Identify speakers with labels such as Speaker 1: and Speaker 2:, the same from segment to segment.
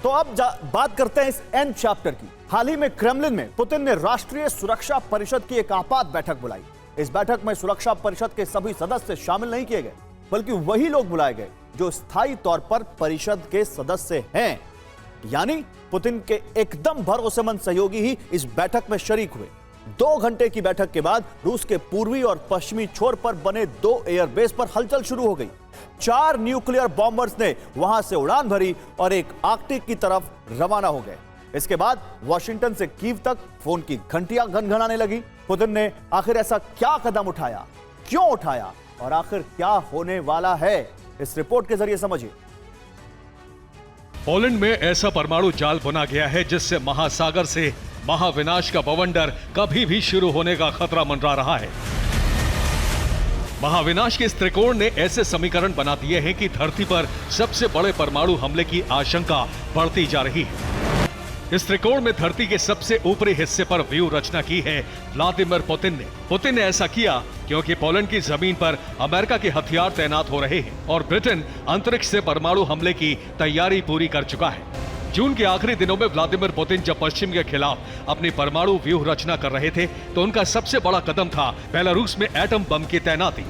Speaker 1: तो अब बात करते हैं इस एंड चैप्टर की। हाल ही में क्रेमलिन में पुतिन ने राष्ट्रीय सुरक्षा परिषद की एक आपात बैठक बुलाई। इस बैठक में सुरक्षा परिषद के सभी सदस्य शामिल नहीं किए गए, बल्कि वही लोग बुलाए गए जो स्थायी तौर पर परिषद के सदस्य हैं। यानी पुतिन के एकदम भरोसेमंद सहयोगी ही इस बैठक में शरीक हुए। 2 घंटे की बैठक के बाद रूस के पूर्वी और पश्चिमी छोर पर बने 2 एयरबेस पर हलचल शुरू हो गई। 4 न्यूक्लियर बॉम्बर्स ने वहां से उड़ान भरी और एक आर्कटिक की तरफ रवाना हो गए। इसके बाद वॉशिंगटन से कीव तक फोन की घंटियां घनघनाने लगी। पुतिन ने आखिर ऐसा क्या कदम उठाया, क्यों उठाया और आखिर क्या होने वाला है, इस रिपोर्ट के जरिए समझिए।
Speaker 2: पोलैंड में ऐसा परमाणु जाल बुना गया है जिससे महासागर से महाविनाश का बवंडर कभी भी शुरू होने का खतरा मंडरा रहा है। महाविनाश के इस त्रिकोण ने ऐसे समीकरण बना दिए हैं कि धरती पर सबसे बड़े परमाणु हमले की आशंका बढ़ती जा रही है। इस त्रिकोण में धरती के सबसे ऊपरी हिस्से पर व्यू रचना की है व्लादिमीर पुतिन ने। पुतिन ने ऐसा किया क्योंकि पोलैंड की जमीन पर अमेरिका के हथियार तैनात हो रहे हैं और ब्रिटेन अंतरिक्ष से परमाणु हमले की तैयारी पूरी कर चुका है। जून के आखिरी दिनों में व्लादिमीर पुतिन जब पश्चिम के खिलाफ अपनी परमाणु व्यूह रचना कर रहे थे तो उनका सबसे बड़ा कदम था बेलारूस में एटम बम की तैनाती।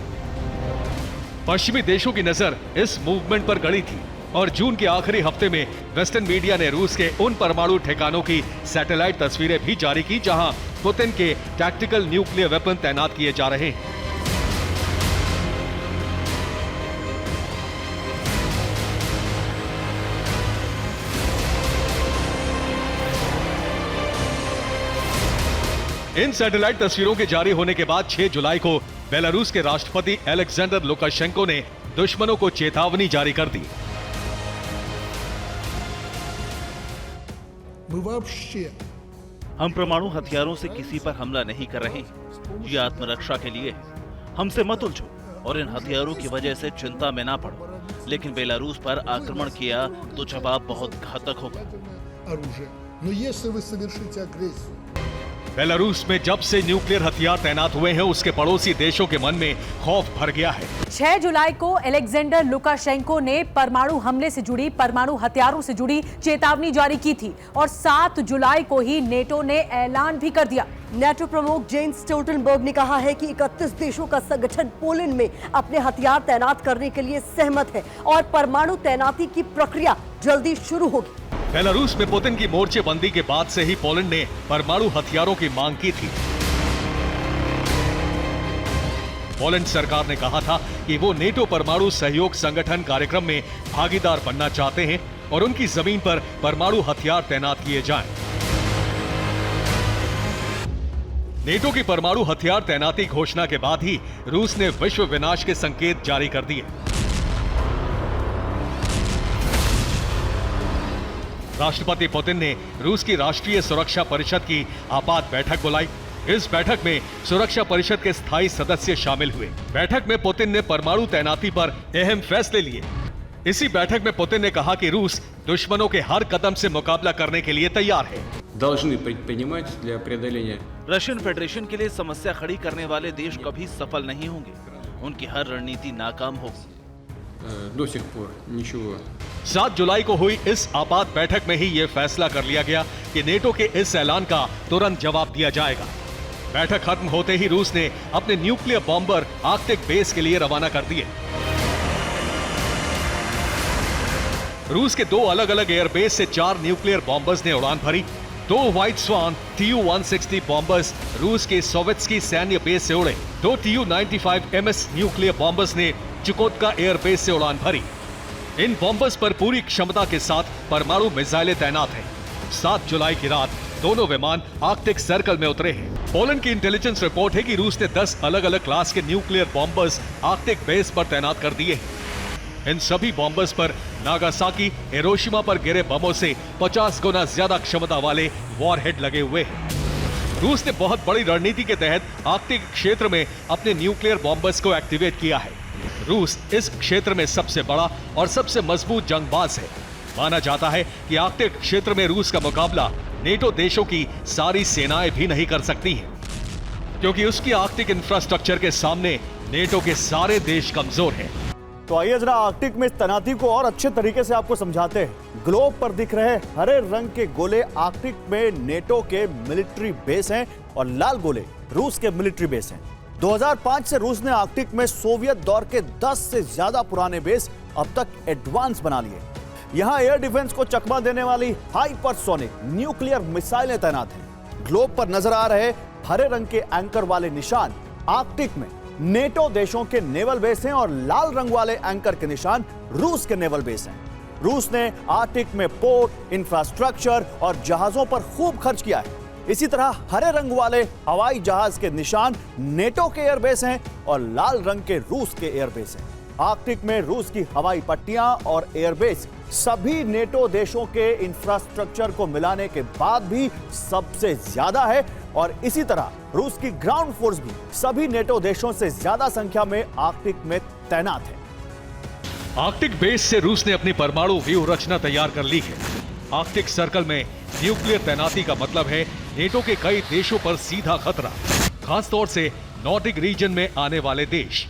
Speaker 2: पश्चिमी देशों की नजर इस मूवमेंट पर गड़ी थी और जून के आखिरी हफ्ते में वेस्टर्न मीडिया ने रूस के उन परमाणु ठिकानों की सैटेलाइट तस्वीरें भी जारी की जहां पुतिन के टैक्टिकल न्यूक्लियर वेपन तैनात किए जा रहे हैं। इन सैटेलाइट तस्वीरों के जारी होने के बाद 6 जुलाई को बेलारूस के राष्ट्रपति अलेक्जेंडर लुकाशेंको ने दुश्मनों को चेतावनी जारी कर दी।
Speaker 3: हम परमाणु हथियारों से किसी पर हमला नहीं कर रहे हैं। ये आत्मरक्षा के लिए है। हमसे मत उलझो और इन हथियारों की वजह से चिंता में ना पड़ो। लेकिन बेलारूस पर आक्रमण किया तो जवाब बहुत घातक होगा।
Speaker 2: बेलारूस में जब से न्यूक्लियर हथियार तैनात हुए हैं उसके पड़ोसी देशों के मन में खौफ भर गया है।
Speaker 4: 6 जुलाई को अलेक्जेंडर लुकाशेंको ने परमाणु हमले से जुड़ी, परमाणु हथियारों से जुड़ी चेतावनी जारी की थी और 7 जुलाई को ही नेटो ने ऐलान भी कर दिया।
Speaker 5: नेटो प्रमुख जेन्स स्टोल्टनबर्ग ने कहा है कि 31 देशों का संगठन पोलैंड में अपने हथियार तैनात करने के लिए सहमत है और परमाणु तैनाती की प्रक्रिया जल्दी शुरू होगी।
Speaker 2: बेलारूस में पुतिन की मोर्चेबंदी के बाद से ही पोलैंड ने परमाणु हथियारों की मांग की थी। पोलैंड सरकार ने कहा था कि वो नेटो परमाणु सहयोग संगठन कार्यक्रम में भागीदार बनना चाहते हैं और उनकी जमीन पर परमाणु हथियार तैनात किए जाएं। नेटो की परमाणु हथियार तैनाती घोषणा के बाद ही रूस ने विश्व विनाश के संकेत जारी कर दिए। राष्ट्रपति पुतिन ने रूस की राष्ट्रीय सुरक्षा परिषद की आपात बैठक बुलाई। इस बैठक में सुरक्षा परिषद के स्थायी सदस्य शामिल हुए। बैठक में पुतिन ने परमाणु तैनाती पर अहम फैसले लिए। इसी बैठक में पुतिन ने कहा कि रूस दुश्मनों के हर कदम से मुकाबला करने के लिए तैयार है।
Speaker 3: रशियन फेडरेशन के लिए समस्या खड़ी करने वाले देश कभी सफल नहीं होंगे। उनकी हर रणनीति नाकाम होगी।
Speaker 2: 7 जुलाई को हुई इस आपात बैठक में ही यह फैसला कर लिया गया कि नेटो के इस ऐलान का तुरंत जवाब दिया जाएगा। बैठक खत्म होते ही रूस ने अपने न्यूक्लियर बॉम्बर आर्कटिक बेस के लिए रवाना कर दिए। रूस के 2 अलग अलग एयरबेस से 4 न्यूक्लियर बॉम्बर्स ने उड़ान भरी। 2 व्हाइट स्वान Tu-160 बॉम्बर्स रूस के सोवेट्स्की सैन्य बेस से उड़े। 2 Tu-95 MS न्यूक्लियर बॉम्बर्स ने चुकोटका एयरबेस से उड़ान भरी। इन बॉम्बर्स पर पूरी क्षमता के साथ परमाणु मिसाइलें तैनात हैं। 7 जुलाई की रात दोनों विमान आर्कटिक सर्कल में उतरे हैं। पोलैंड की इंटेलिजेंस रिपोर्ट है कि रूस ने 10 अलग अलग क्लास के न्यूक्लियर बॉम्बर्स आर्कटिक बेस पर तैनात कर दिए हैं। इन सभी बॉम्बर्स पर नागासाकी, हिरोशिमा पर गिरे बमों से 50 गुना ज्यादा क्षमता वाले वॉरहेड लगे हुए हैं। रूस ने बहुत बड़ी रणनीति के तहत आर्कटिक क्षेत्र में अपने न्यूक्लियर बॉम्बर्स को एक्टिवेट किया है। रूस इस क्षेत्र में सबसे बड़ा और सबसे मजबूत जंगबाज है। माना जाता है कि आर्कटिक क्षेत्र में रूस का मुकाबला नेटो देशों की सारी सेनाएं भी नहीं कर सकती हैं, क्योंकि उसकी आर्कटिक इंफ्रास्ट्रक्चर के सामने नेटो के सारे देश कमजोर हैं।
Speaker 1: तो आइए जरा आर्कटिक में तैनाती को और अच्छे तरीके से आपको समझाते हैं। ग्लोब पर दिख रहे हरे रंग के गोले आर्कटिक में नेटो के मिलिट्री बेस हैं और लाल गोले रूस के मिलिट्री बेस हैं। 2005 से रूस ने आर्कटिक में सोवियत दौर के 10 से ज्यादा पुराने बेस अब तक एडवांस बना लिए। यहां एयर डिफेंस को चकमा देने वाली हाइपरसोनिक न्यूक्लियर मिसाइलें तैनात हैं। ग्लोब पर नजर आ रहे हरे रंग के एंकर वाले निशान आर्कटिक में नेटो देशों के नेवल बेस हैं और लाल रंग वाले एंकर के निशान रूस के नेवल बेस हैं। रूस ने आर्कटिक में पोर्ट, इंफ्रास्ट्रक्चर और जहाजों पर खूब खर्च किया है। इसी तरह हरे रंग वाले हवाई जहाज के निशान नेटो के एयरबेस हैं और लाल रंग के रूस के एयरबेस हैं। आर्कटिक में रूस की हवाई पट्टियां और एयरबेस सभी नेटो देशों के इंफ्रास्ट्रक्चर को मिलाने के बाद भी सबसे ज्यादा है और इसी तरह रूस की ग्राउंड फोर्स भी सभी नेटो देशों से ज्यादा संख्या में आर्कटिक में तैनात है।
Speaker 2: आर्कटिक बेस से रूस ने अपनी परमाणु व्यूह रचना तैयार कर ली है। आर्कटिक सर्कल में न्यूक्लियर तैनाती का मतलब है नेटो के कई देशों पर सीधा खतरा, खासतौर से नॉर्डिक रीजन में आने वाले देश।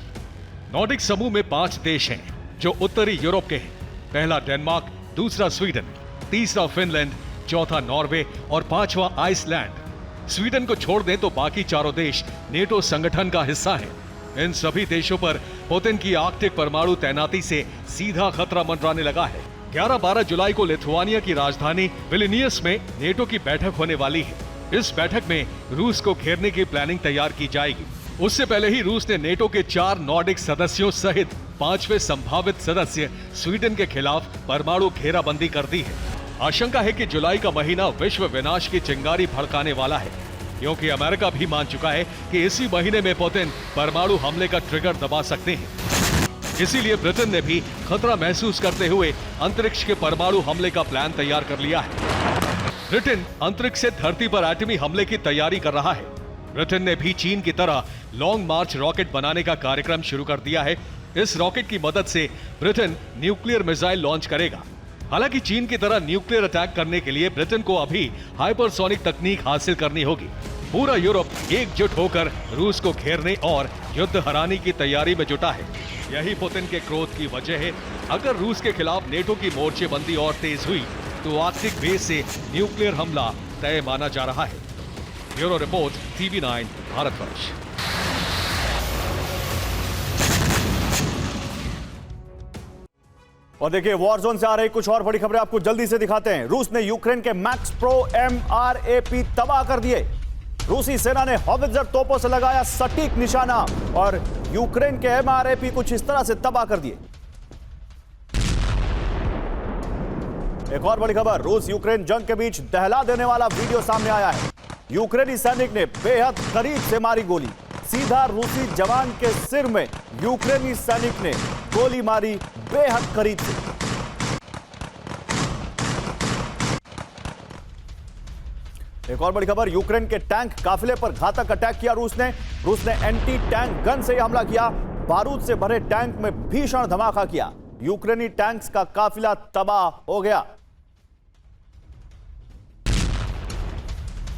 Speaker 2: नॉर्डिक समूह में 5 देश हैं जो उत्तरी यूरोप के हैं। पहला डेनमार्क, दूसरा स्वीडन, तीसरा फिनलैंड, चौथा नॉर्वे और 5वां आइसलैंड। स्वीडन को छोड़ दें तो बाकी चारों देश नेटो संगठन का हिस्सा हैं। इन सभी देशों पर पुतिन की आर्कटिक परमाणु तैनाती से सीधा खतरा मंडराने लगा है। 11-12 जुलाई को लिथुआनिया की राजधानी विलिनियस में नेटो की बैठक होने वाली है। इस बैठक में रूस को घेरने की प्लानिंग तैयार की जाएगी। उससे पहले ही रूस ने नेटो के 4 नॉर्डिक सदस्यों सहित 5वें संभावित सदस्य स्वीडन के खिलाफ परमाणु घेराबंदी कर दी है। आशंका है कि जुलाई का महीना विश्व विनाश की चिंगारी भड़काने वाला है, क्योंकि अमेरिका भी मान चुका है कि इसी महीने में पुतिन परमाणु हमले का ट्रिगर दबा सकते हैं। इसीलिए ब्रिटेन ने भी खतरा महसूस करते हुए अंतरिक्ष के परमाणु हमले का प्लान तैयार कर लिया है। ब्रिटेन अंतरिक्ष से धरती पर एटमी हमले की तैयारी कर रहा है। ब्रिटेन ने भी चीन की तरह लॉन्ग मार्च रॉकेट बनाने का कार्यक्रम शुरू कर दिया है। इस रॉकेट की मदद से ब्रिटेन न्यूक्लियर मिसाइल लॉन्च करेगा। हालांकि चीन की तरह न्यूक्लियर अटैक करने के लिए ब्रिटेन को अभी हाइपरसोनिक तकनीक हासिल करनी होगी। पूरा यूरोप एकजुट होकर रूस को घेरने और युद्ध हराने की तैयारी में जुटा है। यही पुतिन के क्रोध की वजह है। अगर रूस के खिलाफ नेटो की मोर्चेबंदी और तेज हुई तो आर्कटिक बेस से न्यूक्लियर हमला तय माना जा रहा है। Bureau report, TV9 Bharatvarsh.
Speaker 1: और देखिए, वॉर जोन से आ रही कुछ और बड़ी खबरें आपको जल्दी से दिखाते हैं। रूस ने यूक्रेन के मैक्स प्रो MRAP तबाह कर दिए। रूसी सेना ने हॉवित्जर तोपों से लगाया सटीक निशाना और यूक्रेन के MRAP कुछ इस तरह से तबाह कर दिए। एक और बड़ी खबर, रूस यूक्रेन जंग के बीच दहला देने वाला वीडियो सामने आया है। यूक्रेनी सैनिक ने बेहद करीब से मारी गोली। सीधा रूसी जवान के सिर में यूक्रेनी सैनिक ने गोली मारी बेहद करीब से। एक और बड़ी खबर, यूक्रेन के टैंक काफिले पर घातक अटैक किया रूस ने एंटी टैंक गन से हमला किया। बारूद से भरे टैंक में भीषण धमाका किया। यूक्रेनी टैंक्स का काफिला तबाह हो गया।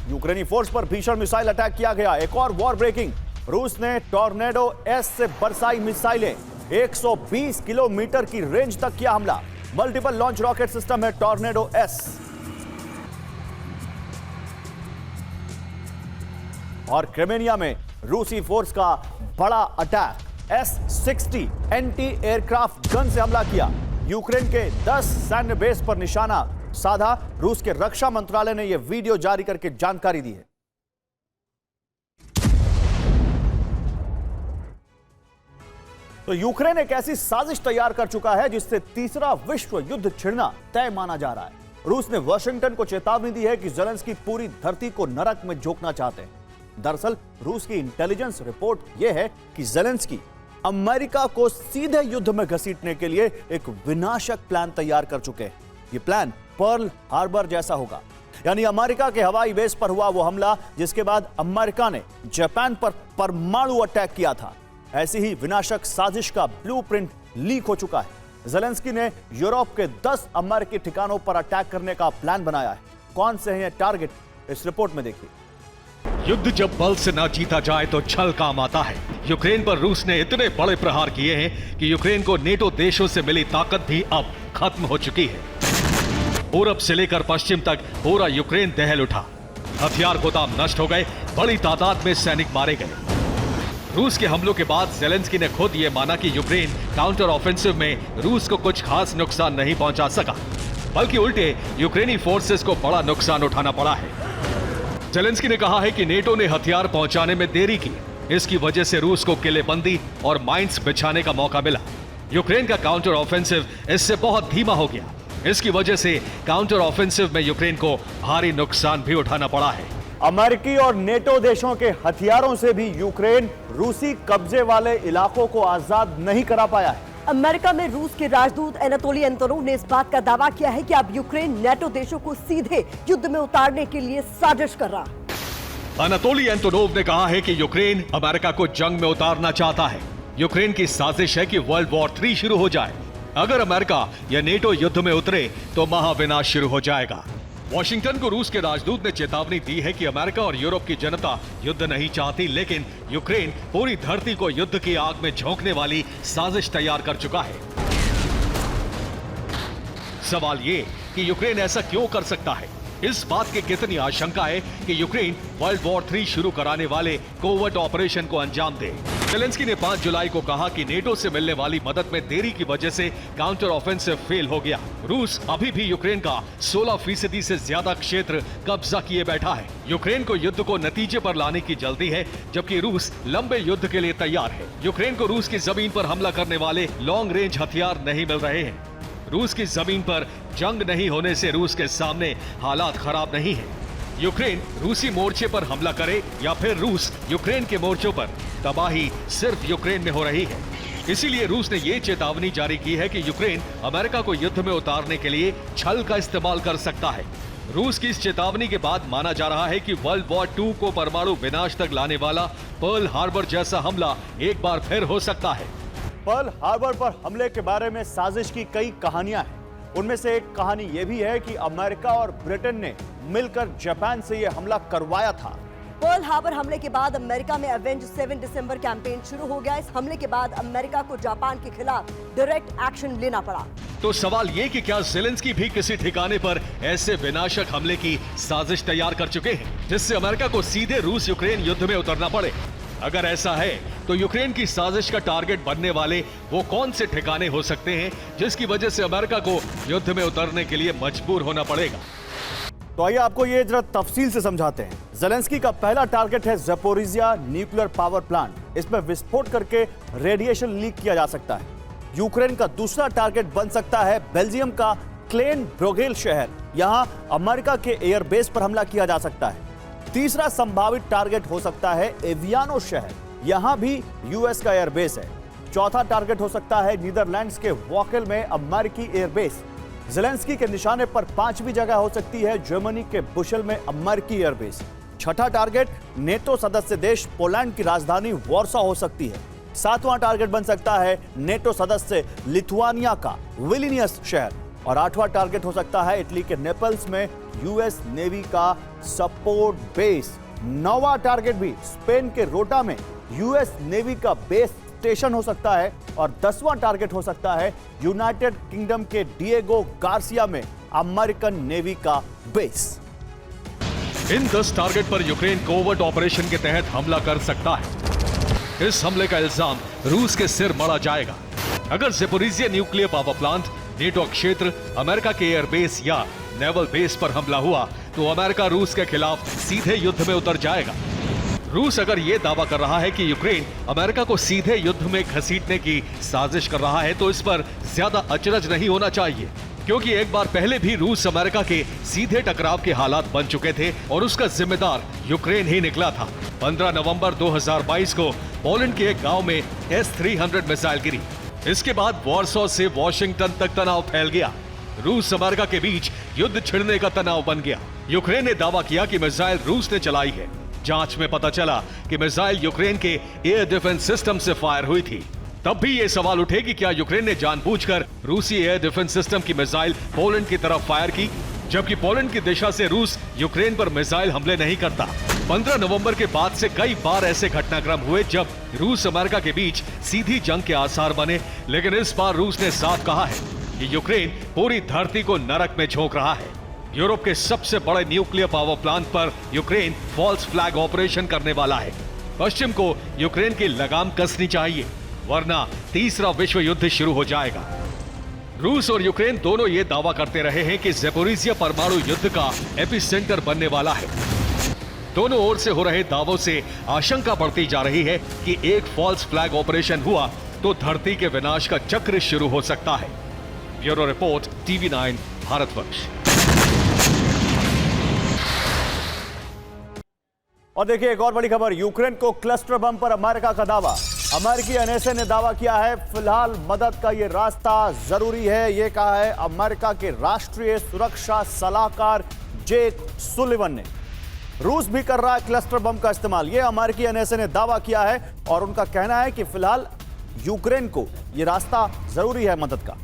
Speaker 1: यूक्रेनी फोर्स पर भीषण मिसाइल अटैक किया गया। एक और वॉर ब्रेकिंग, रूस ने टॉर्नेडो S से बरसाई मिसाइलें। 120 किलोमीटर की रेंज तक किया हमला। मल्टीपल लॉन्च रॉकेट सिस्टम है टॉर्नेडो S। और क्रिमिनिया में रूसी फोर्स का बड़ा attack. S-60 anti aircraft gun से हमला किया। यूक्रेन के 10 सैन्य बेस पर निशाना साधा। रूस के रक्षा मंत्रालय ने यह वीडियो जारी करके जानकारी दी है। तो यूक्रेन एक ऐसी साजिश तैयार कर चुका है जिससे तीसरा विश्व युद्ध छिड़ना तय माना जा रहा है। रूस ने वाशिंगटन को चेतावनी दी है कि ज़ेलेंस्की पूरी धरती को नरक में झोंकना चाहते हैं। दरअसल रूस की इंटेलिजेंस रिपोर्ट यह है कि ज़ेलेंस्की अमेरिका को सीधे युद्ध में घसीटने के लिए एक विनाशक प्लान तैयार कर चुके हैं। यह प्लान पर्ल हार्बर जैसा होगा, यानी अमेरिका के हवाई बेस पर हुआ वो हमला जिसके बाद अमेरिका ने जापान पर परमाणु अटैक किया था। ऐसी ही विनाशक साजिश का ब्लूप्रिंट लीक हो चुका है। ज़ेलेंस्की ने यूरोप के 10 अमेरिकी ठिकानों पर अटैक करने का प्लान बनाया है। कौन से हैं ये टारगेट, इस रिपोर्ट में देखिए।
Speaker 2: युद्ध जब बल से ना जीता जाए तो छल काम आता है। यूक्रेन पर रूस ने इतने बड़े प्रहार किए हैं कि यूक्रेन को नेटो देशों से मिली ताकत भी अब खत्म हो चुकी है। पूरब से लेकर पश्चिम तक पूरा यूक्रेन दहल उठा, हथियार गोदाम नष्ट हो गए, बड़ी तादाद में सैनिक मारे गए। रूस के हमलों के बाद ज़ेलेंस्की ने खुद यह माना कि यूक्रेन काउंटर ऑफेंसिव में रूस को कुछ खास नुकसान नहीं पहुंचा सका, बल्कि उल्टे यूक्रेनी फोर्सेस को बड़ा नुकसान उठाना पड़ा है। ज़ेलेंस्की ने कहा है कि नेटो ने हथियार पहुंचाने में देरी की, इसकी वजह से रूस को किलेबंदी और माइंस बिछाने का मौका मिला। यूक्रेन का काउंटर ऑफेंसिव इससे बहुत धीमा हो गया, इसकी वजह से काउंटर ऑफेंसिव में यूक्रेन को भारी नुकसान भी उठाना पड़ा है।
Speaker 1: अमेरिकी और नेटो देशों के हथियारों से भी यूक्रेन रूसी कब्जे वाले इलाकों को आजाद नहीं करा पाया है।
Speaker 5: अमेरिका में रूस के राजदूत एनातोली एंटोनोव ने इस बात का दावा किया है कि अब यूक्रेन नेटो देशों को सीधे युद्ध में उतारने के लिए साजिश कर रहा है।
Speaker 2: अनातोली एंटोनोव ने कहा है कि यूक्रेन अमेरिका को जंग में उतारना चाहता है। यूक्रेन की साजिश है कि वर्ल्ड वॉर 3 शुरू हो जाए। अगर अमेरिका या नेटो युद्ध में उतरे तो महाविनाश शुरू हो जाएगा। वॉशिंगटन को रूस के राजदूत ने चेतावनी दी है कि अमेरिका और यूरोप की जनता युद्ध नहीं चाहती, लेकिन यूक्रेन पूरी धरती को युद्ध की आग में झोंकने वाली साजिश तैयार कर चुका है। सवाल ये कि यूक्रेन ऐसा क्यों कर सकता है? इस बात की कितनी आशंका है कि यूक्रेन वर्ल्ड वॉर 3 शुरू कराने वाले कोवर्ट ऑपरेशन को अंजाम दे। ज़ेलेंस्की ने 5 जुलाई को कहा कि नेटो से मिलने वाली मदद में देरी की वजह से काउंटर ऑफेंसिव फेल हो गया। रूस अभी भी यूक्रेन का 16% से ज्यादा क्षेत्र कब्जा किए बैठा है। यूक्रेन को युद्ध को नतीजे पर लाने की जल्दी है, जबकि रूस लंबे युद्ध के लिए तैयार है। यूक्रेन को रूस की जमीन पर हमला करने वाले लॉन्ग रेंज हथियार नहीं मिल रहे हैं। रूस की जमीन पर जंग नहीं होने से रूस के सामने हालात खराब नहीं है। यूक्रेन रूसी मोर्चे पर हमला करे या फिर रूस यूक्रेन के मोर्चों पर, तबाही सिर्फ यूक्रेन में हो रही है। इसीलिए रूस ने यह चेतावनी जारी की है कि यूक्रेन अमेरिका को युद्ध में उतारने के लिए छल का इस्तेमाल कर सकता है। रूस की इस चेतावनी के बाद माना जा रहा है कि वर्ल्ड वॉर 2 को परमाणु विनाश तक लाने वाला पर्ल हार्बर जैसा हमला एक बार फिर हो सकता है।
Speaker 1: पर्ल हार्बर पर हमले के बारे में साजिश की कई कहानियां हैं। उनमें से एक कहानी यह भी है कि अमेरिका और ब्रिटेन ने मिलकर जापान से यह हमला करवाया था।
Speaker 5: पर्ल हार्बर हमले के बाद अमेरिका में अवेंज 7 दिसंबर कैंपेन शुरू हो गया। इस हमले के बाद अमेरिका को जापान के खिलाफ डायरेक्ट एक्शन लेना पड़ा।
Speaker 2: तो सवाल ये कि क्या ज़ेलेंस्की भी किसी ठिकाने पर ऐसे विनाशक हमले की साजिश तैयार कर चुके हैं जिससे अमेरिका को सीधे रूस यूक्रेन युद्ध में उतरना पड़े? अगर ऐसा है तो यूक्रेन की साजिश का टारगेट बनने वाले वो कौन से ठिकाने हो सकते हैं जिसकी वजह से अमेरिका को युद्ध में उतरने के लिए मजबूर होना पड़ेगा?
Speaker 1: तो आइए आपको ये जरा तफसील से समझाते हैं। ज़ेलेंस्की का पहला टारगेट है ज़पोरिजिया न्यूक्लियर पावर प्लांट। इसमें विस्फोट करके रेडिएशन लीक किया जा सकता है। यूक्रेन का दूसरा टारगेट बन सकता है बेल्जियम का क्लेन ब्रोगेल शहर। यहां अमेरिका के एयरबेस पर हमला किया जा सकता है। तीसरा संभावित टारगेट हो सकता है एवियानो शहर, यहां भी यूएस का एयरबेस है। चौथा टारगेट हो सकता है नीदरलैंड्स के वॉकेल में अमेरिकी एयरबेस। ज़ेलेंस्की के निशाने पर 5वीं जगह हो सकती है जर्मनी के बुशेल में अमेरिकी एयरबेस। छठा टारगेट नेटो सदस्य देश पोलैंड की राजधानी वॉर्सा हो सकती है। 7वां टारगेट बन सकता है नेटो सदस्य लिथुआनिया का विलिनियस शहर। और 8वां टारगेट हो सकता है इटली के नेपल्स में यूएस नेवी का सपोर्ट बेस। 9वां टारगेट भी स्पेन के रोटा में यूएस नेवी का बेस स्टेशन हो सकता है। और 10वां टारगेट हो सकता है यूनाइटेड किंगडम के डिएगो गार्सिया में अमेरिकन नेवी का बेस।
Speaker 2: इन 10 टारगेट पर यूक्रेन कोवर्ट ऑपरेशन के तहत हमला कर सकता है। इस हमले का इल्जाम रूस के सिर मढ़ा जाएगा। अगर ज़पोरिजिया न्यूक्लियर पावर प्लांट, नेटो क्षेत्र, अमेरिका के एयरबेस या नेवल बेस पर हमला हुआ तो अमेरिका रूस के खिलाफ सीधे युद्ध में उतर जाएगा। रूस अगर यह दावा कर रहा है कि यूक्रेन अमेरिका को सीधे युद्ध में घसीटने की साजिश कर रहा है तो इस पर ज्यादा अचरज नहीं होना चाहिए, क्योंकि एक बार पहले भी रूस अमेरिका के सीधे टकराव के हालात बन चुके थे और उसका जिम्मेदार यूक्रेन ही निकला था। 15 नवंबर 2022 को पोलैंड के एक गांव में S-300 मिसाइल गिरी। इसके बाद वॉर्सो से वॉशिंगटन तक तनाव फैल गया। रूस अमेरिका के बीच युद्ध छिड़ने का तनाव बन गया। यूक्रेन ने दावा किया कि मिसाइल रूस ने चलाई है। जांच में पता चला कि मिसाइल यूक्रेन के एयर डिफेंस सिस्टम से फायर हुई थी। तब भी ये सवाल उठे कि क्या यूक्रेन ने जानबूझकर रूसी एयर डिफेंस सिस्टम की मिसाइल पोलैंड की तरफ फायर की, जबकि पोलैंड की दिशा से रूस यूक्रेन पर मिसाइल हमले नहीं करता। 15 नवंबर के बाद से कई बार ऐसे घटनाक्रम हुए जब रूस अमेरिका के बीच सीधी जंग के आसार बने, लेकिन इस बार रूस ने साफ कहा है कि यूक्रेन पूरी धरती को नरक में झोंक रहा है। यूरोप के सबसे बड़े न्यूक्लियर पावर प्लांट पर यूक्रेन फॉल्स फ्लैग ऑपरेशन करने वाला है। पश्चिम को यूक्रेन की लगाम कसनी चाहिए, वरना तीसरा विश्व युद्ध शुरू हो जाएगा। रूस और यूक्रेन दोनों ये दावा करते रहे हैं कि ज़ैपोरिज़िया परमाणु युद्ध का एपिसेंटर बनने वाला है। दोनों ओर से हो रहे दावों से आशंका बढ़ती जा रही है कि एक फॉल्स फ्लैग ऑपरेशन हुआ तो धरती के विनाश का चक्र शुरू हो सकता है। Bureau report, TV9 Bharatvarsh.
Speaker 1: और देखिए एक और बड़ी खबर, यूक्रेन को क्लस्टर बम पर अमेरिका का दावा। अमेरिकी एनएसए ने दावा किया है फिलहाल मदद का ये रास्ता जरूरी है, ये कहा है अमेरिका के राष्ट्रीय सुरक्षा सलाहकार जेक सुलिवन ने। रूस भी कर रहा है क्लस्टर बम का इस्तेमाल, ये अमेरिकी एनएसए ने दावा किया है और उनका कहना है कि फिलहाल यूक्रेन को ये रास्ता जरूरी है मदद का।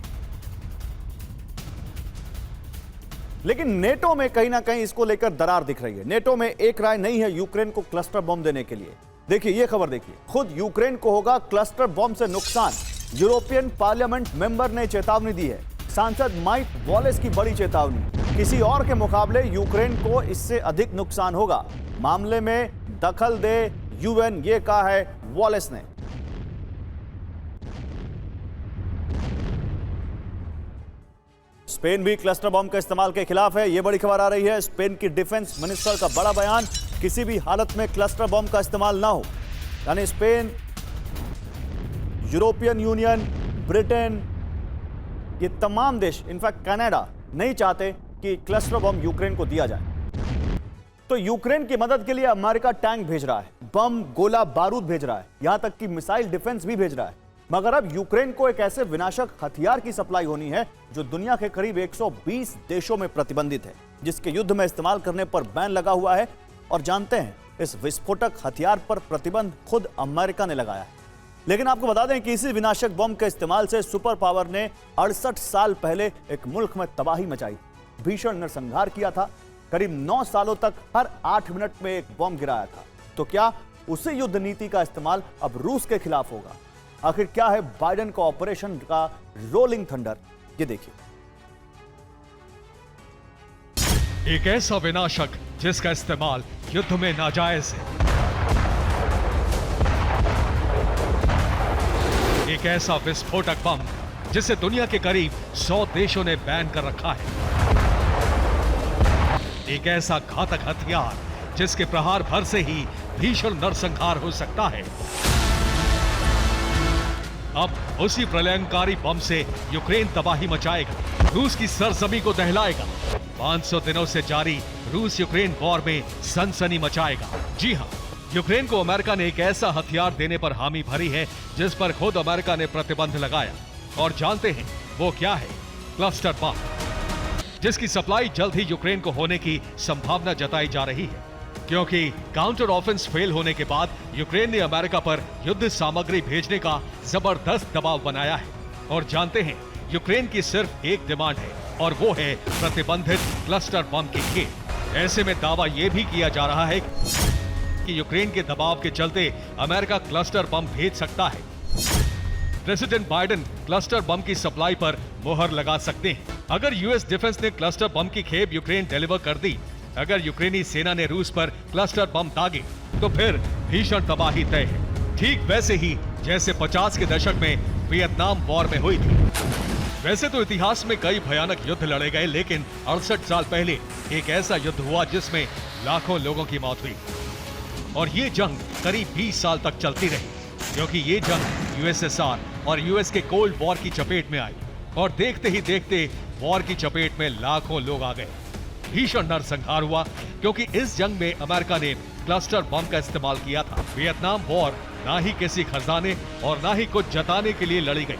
Speaker 1: लेकिन नेटो में कहीं ना कहीं इसको लेकर दरार दिख रही है। नेटो में एक राय नहीं है यूक्रेन को क्लस्टर बम देने के लिए। देखिए ये खबर देखिए, खुद यूक्रेन को होगा क्लस्टर बम से नुकसान, यूरोपियन पार्लियामेंट मेंबर ने चेतावनी दी है। सांसद माइक वॉलेस की बड़ी चेतावनी, किसी और के मुकाबले यूक्रेन को इससे अधिक नुकसान होगा, मामले में दखल दे यूएन, ये कहा है वॉलेस ने। स्पेन भी क्लस्टर बम के इस्तेमाल के खिलाफ है, यह बड़ी खबर आ रही है। स्पेन की डिफेंस मिनिस्टर का बड़ा बयान, किसी भी हालत में क्लस्टर बम का इस्तेमाल ना हो। यानी स्पेन, यूरोपियन यूनियन, ब्रिटेन, ये तमाम देश, इनफैक्ट कनाडा नहीं चाहते कि क्लस्टर बम यूक्रेन को दिया जाए। तो यूक्रेन की मदद के लिए अमेरिका टैंक भेज रहा है, बम, गोला बारूद भेज रहा है, यहां तक कि मिसाइल डिफेंस भी भेज रहा है। मगर अब यूक्रेन को एक ऐसे विनाशक हथियार की सप्लाई होनी है जो दुनिया के करीब 120 देशों में प्रतिबंधित है, जिसके युद्ध में इस्तेमाल करने पर बैन लगा हुआ है। और जानते हैं इस विस्फोटक हथियार पर प्रतिबंध खुद अमेरिका ने लगाया है। लेकिन आपको बता दें कि इसी विनाशक बम के इस्तेमाल से सुपर पावर ने 68 साल पहले एक मुल्क में तबाही मचाई, भीषण नरसंहार किया था। करीब 9 सालों तक हर 8 मिनट में एक बम गिराया था। तो क्या उसी युद्ध नीति का इस्तेमाल अब रूस के खिलाफ होगा? आखिर क्या है बाइडेन का ऑपरेशन का रोलिंग थंडर, ये देखिए।
Speaker 2: एक ऐसा विनाशक जिसका इस्तेमाल युद्ध में नाजायज है, एक ऐसा विस्फोटक बम जिसे दुनिया के करीब 100 देशों ने बैन कर रखा है, एक ऐसा घातक हथियार जिसके प्रहार भर से ही भीषण नरसंहार हो सकता है। अब उसी प्रलयंकारी बम से यूक्रेन तबाही मचाएगा, रूस की सरजमी को दहलाएगा। 500 दिनों से जारी रूस यूक्रेन वॉर में सनसनी मचाएगा। जी हां, यूक्रेन को अमेरिका ने एक ऐसा हथियार देने पर हामी भरी है जिस पर खुद अमेरिका ने प्रतिबंध लगाया। और जानते हैं वो क्या है? क्लस्टर बम, जिसकी सप्लाई जल्द ही यूक्रेन को होने की संभावना जताई जा रही है, क्योंकि काउंटर ऑफेंस फेल होने के बाद यूक्रेन ने अमेरिका पर युद्ध सामग्री भेजने का जबरदस्त दबाव बनाया है। और जानते हैं यूक्रेन की सिर्फ एक डिमांड है और वो है प्रतिबंधित क्लस्टर बम की खेप। ऐसे में दावा यह भी किया जा रहा है कि यूक्रेन के दबाव के चलते अमेरिका क्लस्टर बम भेज सकता है। प्रेसिडेंट बाइडेन क्लस्टर बम की सप्लाई पर मोहर लगा सकते हैं। अगर यूएस डिफेंस ने क्लस्टर बम की खेप यूक्रेन डिलीवर कर दी, अगर यूक्रेनी सेना ने रूस पर क्लस्टर बम दागे, तो फिर भीषण तबाही तय है। ठीक वैसे ही जैसे 50 के दशक में वियतनाम वॉर में हुई थी। वैसे तो इतिहास में कई भयानक युद्ध लड़े गए, लेकिन 68 साल पहले एक ऐसा युद्ध हुआ जिसमें लाखों लोगों की मौत हुई। और ये जंग करीब 20 साल तक चलती रही, क्योंकि ये जंग यूएसएसआर और यूएस के कोल्ड वॉर की चपेट में आई। और देखते ही देखते वॉर की चपेट में लाखों लोग आ गए। भीषण नरसंहार हुआ, क्योंकि इस जंग में अमेरिका ने क्लस्टर बम का इस्तेमाल किया था। वियतनाम वॉर ना ही किसी खजाने और ना ही कुछ जताने के लिए लड़ी गई,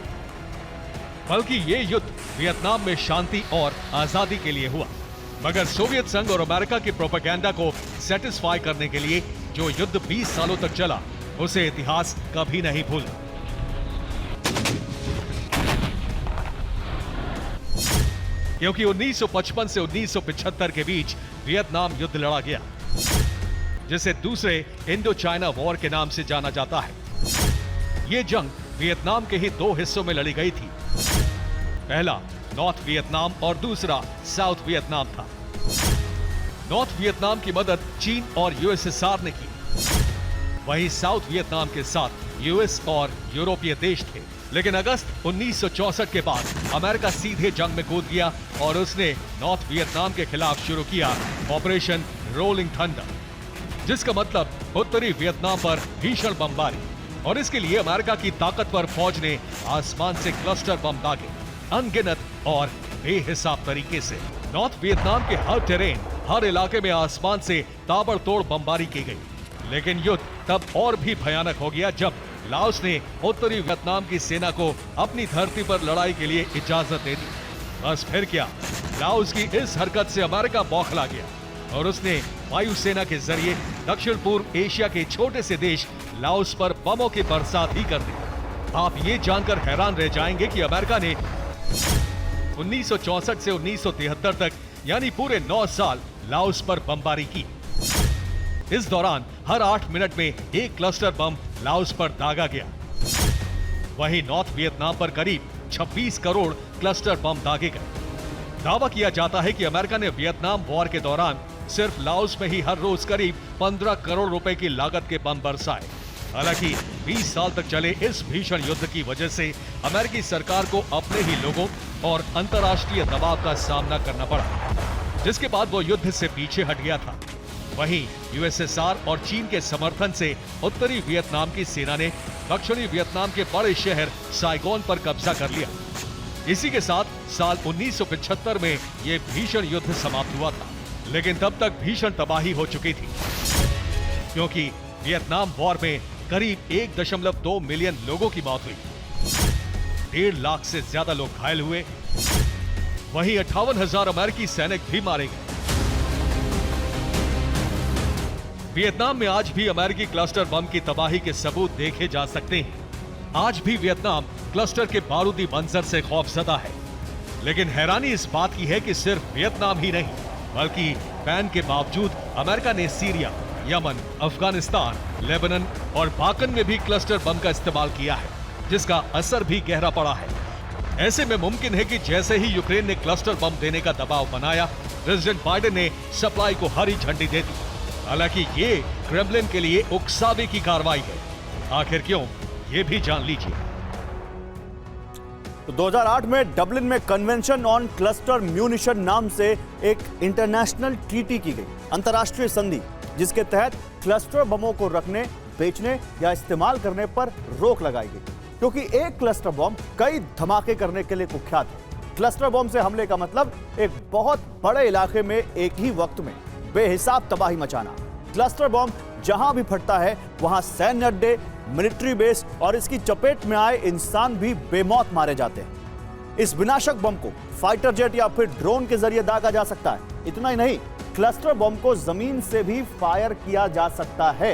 Speaker 2: बल्कि ये युद्ध वियतनाम में शांति और आजादी के लिए हुआ। मगर सोवियत संघ और अमेरिका की प्रोपेगेंडा को सेटिस्फाई करने के लिए जो युद्ध 20 सालों तक चला, उसे इतिहास कभी नहीं भूला। क्योंकि 1955 से 1975 के बीच वियतनाम युद्ध लड़ा गया। जिसे दूसरे इंडो चाइना वॉर के नाम से जाना जाता है। ये जंग वियतनाम के ही दो हिस्सों में लड़ी गई थी। पहला नॉर्थ वियतनाम और दूसरा साउथ वियतनाम था। नॉर्थ वियतनाम की मदद चीन और यूएसएसआर ने की, वहीं साउथ वियतनाम के साथ यूएस और यूरोपीय देश थे। लेकिन अगस्त 1964 के बाद अमेरिका सीधे जंग में कूद गया और उसने नॉर्थ वियतनाम के खिलाफ शुरू किया ऑपरेशन रोलिंग थंडर, जिसका मतलब उत्तरी वियतनाम पर भीषण बमबारी। और इसके लिए अमेरिका की ताकतवर फौज ने आसमान से क्लस्टर बम दागे, अनगिनत और बेहिसाब तरीके से। नॉर्थ वियतनाम के हर टेरेन, हर इलाके में आसमान से ताबड़तोड़ बमबारी की गई। लेकिन युद्ध तब और भी भयानक हो गया जब लाओस ने उत्तरी वियतनाम की सेना को अपनी धरती पर लड़ाई के लिए इजाजत दे दी। बस फिर क्या, लाओस की इस हरकत से अमेरिका बौखला गया और उसने वायुसेना के जरिए दक्षिण पूर्व एशिया के छोटे से देश लाओस पर बमों की बरसात ही कर दी। आप ये जानकर हैरान रह जाएंगे कि अमेरिका ने 1964 से 1973 तक यानी पूरे 9 साल लाओस पर बमबारी की। इस दौरान हर 8 मिनट में एक क्लस्टर बम लाओस पर दागा गया। वहीं नॉर्थ वियतनाम पर करीब 26 करोड़ क्लस्टर बम दागे गए। दावा किया जाता है कि अमेरिका ने वियतनाम वॉर के दौरान सिर्फ लाओस में ही हर रोज करीब 15 करोड़ रुपए की लागत के बम बरसाए। हालांकि 20 साल तक चले इस भीषण युद्ध की वजह से अमेरिकी सरकार को अपने ही लोगों और अंतर्राष्ट्रीय दबाव का सामना करना पड़ा, जिसके बाद वो युद्ध से पीछे हट गया था। वहीं यूएसएसआर और चीन के समर्थन से उत्तरी वियतनाम की सेना ने दक्षिणी वियतनाम के बड़े शहर साइगोन पर कब्जा कर लिया। इसी के साथ साल 1975 में यह भीषण युद्ध समाप्त हुआ था। लेकिन तब तक भीषण तबाही हो चुकी थी, क्योंकि वियतनाम वॉर में करीब 1.2 मिलियन लोगों की मौत हुई, 1.5 लाख से ज्यादा लोग घायल हुए, वहीं 58,000 अमेरिकी सैनिक भी मारे गए। वियतनाम में आज भी अमेरिकी क्लस्टर बम की तबाही के सबूत देखे जा सकते हैं। आज भी वियतनाम क्लस्टर के बारूदी मंजर से खौफजदा है। लेकिन हैरानी इस बात की है कि सिर्फ वियतनाम ही नहीं, बल्कि बैन के बावजूद अमेरिका ने सीरिया, यमन, अफगानिस्तान, लेबनान और बाकन में भी क्लस्टर बम का इस्तेमाल किया है, जिसका असर भी गहरा पड़ा है। ऐसे में मुमकिन है कि जैसे ही यूक्रेन ने क्लस्टर बम देने का दबाव बनाया, प्रेसिडेंट बाइडेन ने सप्लाई को हरी झंडी दे दी। हालांकि ये क्रेमलिन के लिए उकसावे की कार्रवाई है। आखिर क्यों, ये भी जान लीजिए।
Speaker 1: तो 2008 में डबलिन में कन्वेंशन ऑन क्लस्टर म्यूनिशन नाम से एक इंटरनेशनल ट्रीटी की गई, अंतर्राष्ट्रीय संधि, जिसके तहत क्लस्टर बमों को रखने, बेचने या इस्तेमाल करने पर रोक लगाई गई, क्योंकि एक क्लस्टर बम कई धमाके करने के लिए कुख्यात है। क्लस्टर बम से हमले का मतलब एक बहुत बड़े इलाके में एक ही वक्त में बेहिसाब तबाही मचाना। क्लस्टर बम जहां भी फटता है वहां सैन्य अड्डे, मिलिट्री बेस और इसकी चपेट में आए इंसान भी बेमौत मारे जाते हैं। इस विनाशक बम को फाइटर जेट या फिर ड्रोन के जरिए दागा जा सकता है। इतना ही नहीं, क्लस्टर बम को जमीन से भी फायर किया जा सकता है।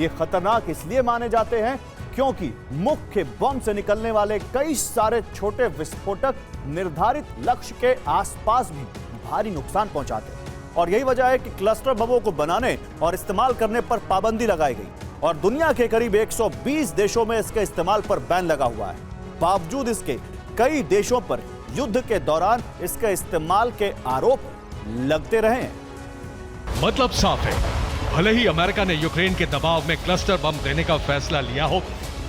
Speaker 1: ये खतरनाक इसलिए माने जाते हैं क्योंकि मुख्य बम से निकलने वाले कई सारे छोटे विस्फोटक निर्धारित लक्ष्य के आसपास भी भारी नुकसान पहुंचाते हैं। और यही वजह है कि क्लस्टर बमों को बनाने और इस्तेमाल करने पर पाबंदी लगाई गई और दुनिया के करीब 120 देशों में इसके इस्तेमाल पर बैन लगा हुआ है। बावजूद इसके कई देशों पर युद्ध के दौरान इसके इस्तेमाल के आरोप लगते रहे हैं।
Speaker 2: मतलब साफ है, भले ही अमेरिका ने यूक्रेन के दबाव में क्लस्टर बम देने का फैसला लिया हो,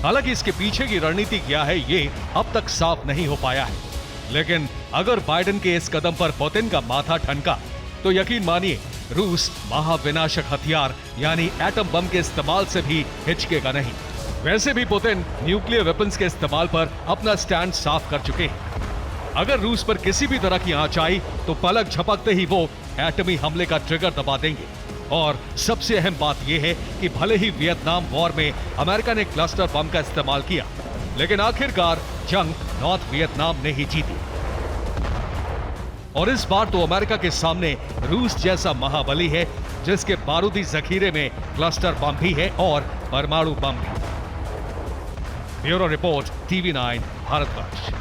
Speaker 2: हालांकि इसके पीछे की रणनीति क्या है ये अब तक साफ नहीं हो पाया है। लेकिन अगर बाइडेन के इस कदम पर पुतिन का माथा ठनका तो यकीन मानिए, रूस महाविनाशक हथियार यानी एटम बम के इस्तेमाल से भी हिचकेगा नहीं। वैसे भी पुतिन न्यूक्लियर वेपन्स के इस्तेमाल पर अपना स्टैंड साफ कर चुके हैं। अगर रूस पर किसी भी तरह की आंच आई तो पलक झपकते ही वो एटमी हमले का ट्रिगर दबा देंगे। और सबसे अहम बात यह है कि भले ही वियतनाम वॉर में अमेरिका ने क्लस्टर बम का इस्तेमाल किया, लेकिन आखिरकार जंग नॉर्थ वियतनाम ने ही जीती। और इस बार तो अमेरिका के सामने रूस जैसा महाबली है, जिसके बारूदी जखीरे में क्लस्टर बम भी है और परमाणु बम भी। Bureau report, TV9 Bharatvarsh.